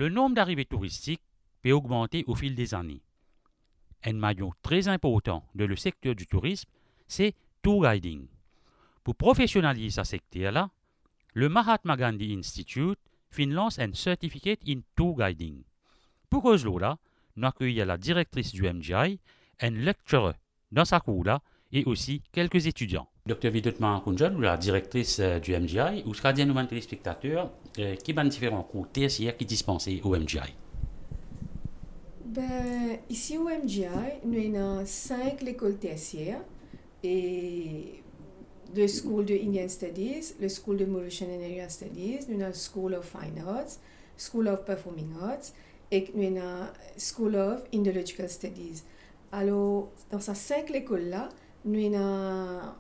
Le nombre d'arrivées touristiques peut augmenter au fil des années. Un maillon très important de le secteur du tourisme, c'est tour guiding. Pour professionnaliser ce secteur-là, le Mahatma Gandhi Institute lance un certificate in tour guiding. Pour cause là, nous accueillons la directrice du MGI, un lecturer dans sa cour-là et aussi quelques étudiants. Dr Vidut Mahakunjan, la directrice du MGI, ou sera nous téléspectateurs qui ont différents cours tertiaires qui dispensés au MGI. Ici au MGI, nous avons 5 écoles tertiaires et le School de Indian Studies, le School de Mauritian and Area Studies, nous avons School of Fine Arts, School of Performing Arts et nous avons School of Indological Studies. Alors, dans ces 5 écoles-là, nous avons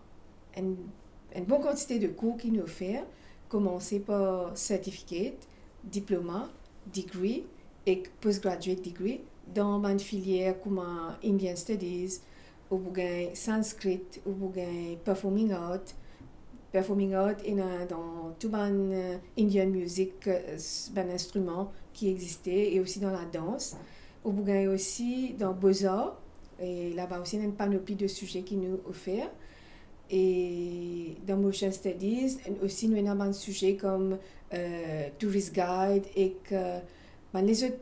une bonne quantité de cours qui nous offrent, commencer par certificate, diplôme, degree et postgraduate degree dans une filière comme Indian Studies, ou bien Sanskrit, ou bien Performing Art. Performing Art est dans tout le Indian music, un instrument qui existait, et aussi dans la danse. Ou bien aussi dans Beaux-Arts, et là-bas aussi il y a une panoplie de sujets qui nous offrent. Et dans Motion Studies, aussi nous avons un sujet comme Tourist Guide et les autres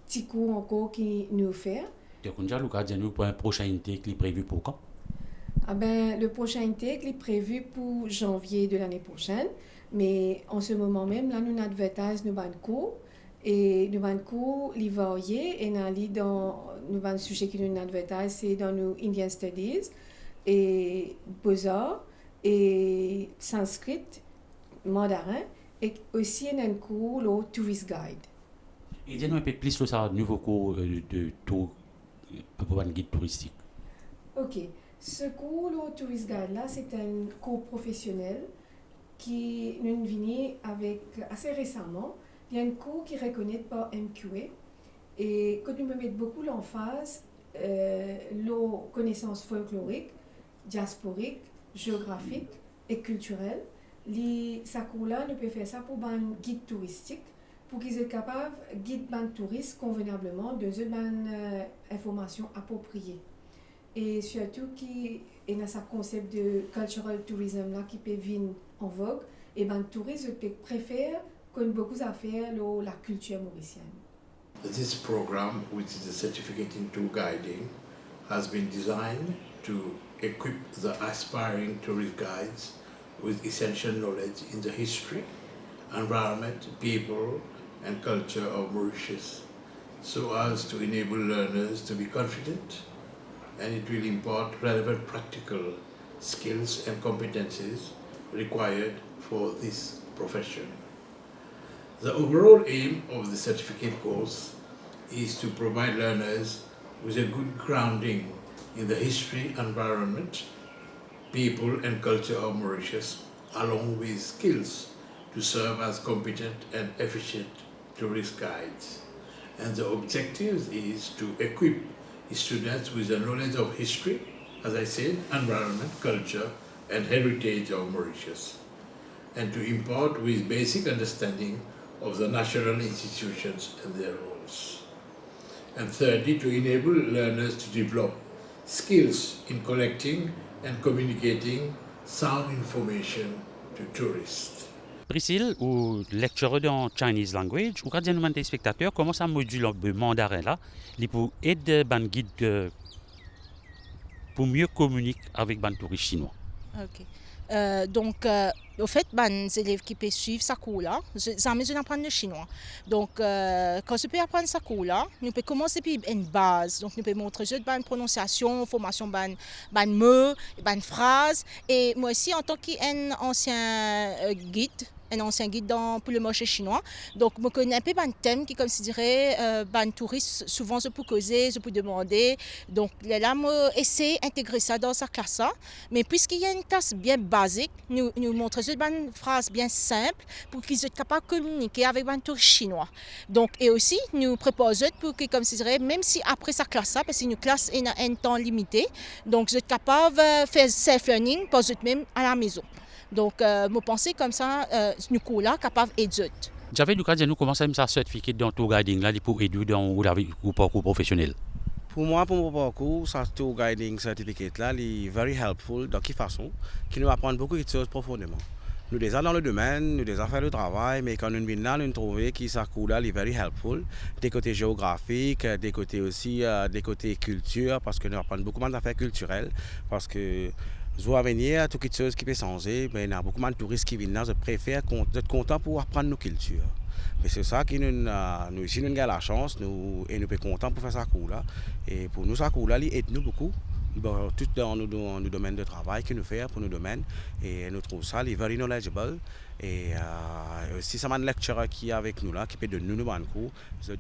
petits cours encore qui nous offrent. Nous pour un prochain intake qui est prévu pour quand? Le prochain intake est prévu pour janvier de l'année prochaine, mais en ce moment même, là, nous advertisons nos cours et nos cours les variés et dans nos sujets qui nous advertisent, c'est dans nos Indian Studies et Beaux-Arts et Sanskrit, mandarin et aussi un cours le Tourist Guide. Et dis-nous un peu plus sur ce nouveau cours de tour pour un guide touristique. Ok, ce cours le Tourist Guide là, c'est un cours professionnel qui nous vient avec assez récemment. Il y a un cours qui est reconnu par MQA et que nous mettons beaucoup l'emphase les connaissances folkloriques, diasporiques, géographiques et culturelles. Ce cours-là, nous pouvons faire ça pour un guide touristique, pour qu'ils soient capables de guider les touristes convenablement de donner informations appropriées. Et surtout, il y a ce concept de cultural tourism là, qui peut venir en vogue, et les touristes préfèrent comme beaucoup à faire la culture mauricienne. This program, which is a certificate in tour guiding, has been designed to equip the aspiring tourist guides with essential knowledge in the history, environment, people, and culture of Mauritius, so as to enable learners to be confident, and it will impart relevant practical skills and competencies required for this profession. The overall aim of the certificate course is to provide learners with a good grounding in the history, environment, people and culture of Mauritius, along with skills to serve as competent and efficient tourist guides. And the objective is to equip students with a knowledge of history, as I said, environment, culture and heritage of Mauritius, and to impart with basic understanding of the national institutions and their roles. And thirdly, to enable learners to develop skills in collecting and communicating sound information to tourists. Priscille, ou lecturer dans Chinese language, ou quand nous téléspectateurs, comment ça module le mandarin là, pour aider les guides pour mieux communiquer avec les touristes chinois. Ok. Au fait, les élèves qui peuvent suivre ce cours-là, ça me apprendre le chinois. Donc, quand je peux apprendre ce cours-là, nous pouvons commencer par une base. Donc, nous pouvons montrer une prononciation, formation, une mots, une phrase. Et moi aussi, en tant qu'ancien guide, pour le marché chinois. Donc, je connais un peu un thème qui, comme je dirais, les touristes, souvent, je peux causer, je peux demander. Donc, là, je essaie d'intégrer ça dans sa classe. Mais puisqu'il y a une classe bien basique, nous montrons une phrase bien simple pour qu'ils soient capables de communiquer avec les touristes chinois. Donc, et aussi, nous proposons pour que, comme je dirais, même si après sa classe, parce qu'une classe a un temps limité, donc, vous êtes capable de faire self-learning pour vous même à la maison. Donc, je pense comme ça, nous cours-là, capable d'aider. J'avais l'occasion de nous commencer à certificat dans tour guiding là pour aider dans le parcours professionnel. Pour moi, pour mon parcours, ça tour guiding certificate là, il est very helpful. De quelle façon? Qui nous apprend beaucoup de choses profondément. Nous déjà dans le domaine, nous déjà fait le travail, mais quand nous venons là, nous trouvons que ça cool là, il est very helpful. Des côtés géographiques, des côtés aussi, des côtés culture, parce que nous apprenons beaucoup d'affaires culturelles, parce que à venir, toutes les choses qui peuvent changer, mais il y a beaucoup de touristes qui viennent là, je préfère être content pour apprendre nos cultures. Mais c'est ça qui nous ici nous avons la chance, nous et nous sommes contents pour faire ça cool là. Et pour nous ça cool là, il aide nous beaucoup. Tout dans nos domaines de travail que nous faisons pour nos domaines et nous trouvons ça very knowledgeable et aussi ça m'a un lecturer qui est avec nous là qui peut donner nous un cours vous êtes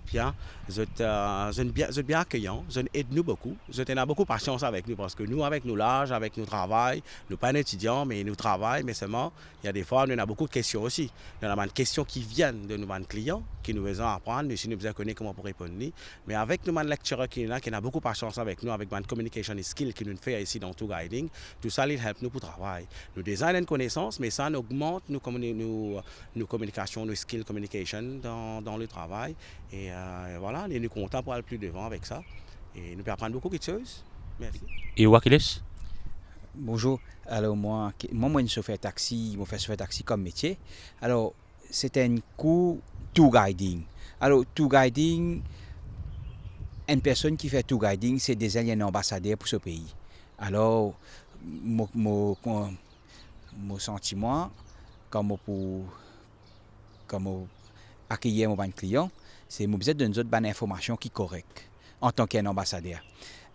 bien accueillant, vous aidez nous beaucoup, vous avez beaucoup de patience avec nous parce que nous avec nos l'âge, avec nos travail, nous pas étudiants mais nous travaillons mais seulement il y a des fois nous avons beaucoup de questions aussi, nous avons des questions qui viennent de nos clients qui nous besoin apprendre, nous si nous besoin connaître comment pour répondre mais avec nous un lecturer qui est là qui a beaucoup de patience avec nous avec une communication skill qui nous fait ici dans Tour Guiding, tout ça, il aide nous pour le travail. Nous designons une connaissance, mais ça augmente nos communications, nos skills communication dans le travail. Et voilà, nous sommes contents pour aller plus devant avec ça. Et nous pouvons apprendre beaucoup de choses. Merci. Et Wakiles? Bonjour. Alors moi, je suis chauffeur taxi, je fais chauffeur taxi comme métier. Alors, c'est un cours Tour Guiding. Alors, Tour Guiding, une personne qui fait Tour Guiding, c'est déjà un ambassadeur pour ce pays. Alors, mon sentiment, comme accueillir mon client, c'est que besoin d'une autre bonne information qui est correcte en tant qu'un ambassadeur.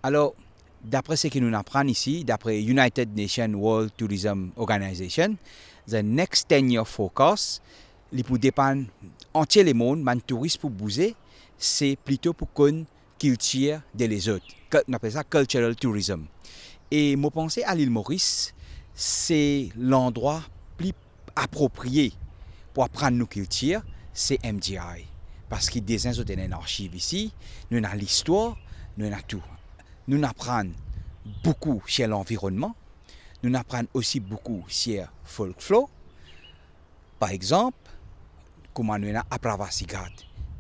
Alors, d'après ce que nous apprenons ici, d'après United Nations World Tourism Organization, the next 10-year forecast, il peut dépendre entier le monde, les touristes pour bouger, c'est plutôt pour qu'on culture de les autres. On appelle ça cultural tourism. Et je pense à l'île Maurice, c'est l'endroit plus approprié pour apprendre nos cultures, c'est MGI. Parce qu'il y a des archives ici, nous avons l'histoire, nous avons tout. Nous apprenons beaucoup sur l'environnement, nous apprenons aussi beaucoup sur folklore. Par exemple, comment nous avons Apravasigat,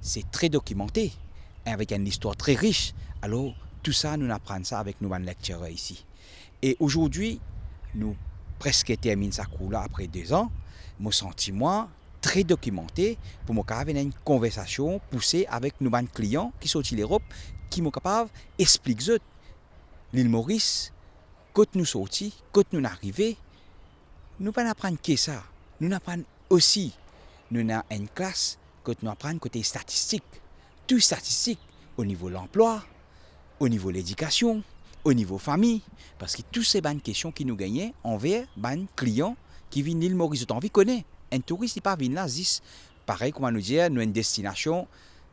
c'est très documenté, avec une histoire très riche. Alors, tout ça, nous apprenons ça avec nos lecteurs ici. Et aujourd'hui, nous presque terminons ça cours là après 2 ans. Mon sentiment très documenté pour me avoir une conversation poussée avec nos clients qui sont de l'Europe, qui sont capables d'expliquer l'île Maurice, quand nous sortis, quand nous arrivons, nous ne apprenons pas que ça. Nous apprenons aussi, nous avons une classe, quand nous apprenons côté statistique. Tout statistique au niveau de l'emploi, au niveau de l'éducation, au niveau famille, parce que toutes ces bonnes questions qui nous gagnent envers les clients qui viennent l'île Maurice. On connaît. Un touriste n'est pas venu là, pareil comme nous dire, nous avons une destination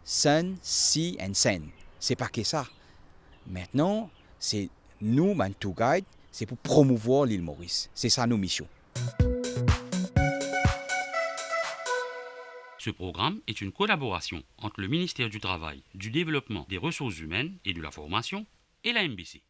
sun, sea and sand. C'est pas que ça. Maintenant, c'est nous, les tour guide, c'est pour promouvoir l'île Maurice. C'est ça nos missions. Ce programme est une collaboration entre le ministère du Travail, du Développement des Ressources Humaines et de la Formation et la MBC.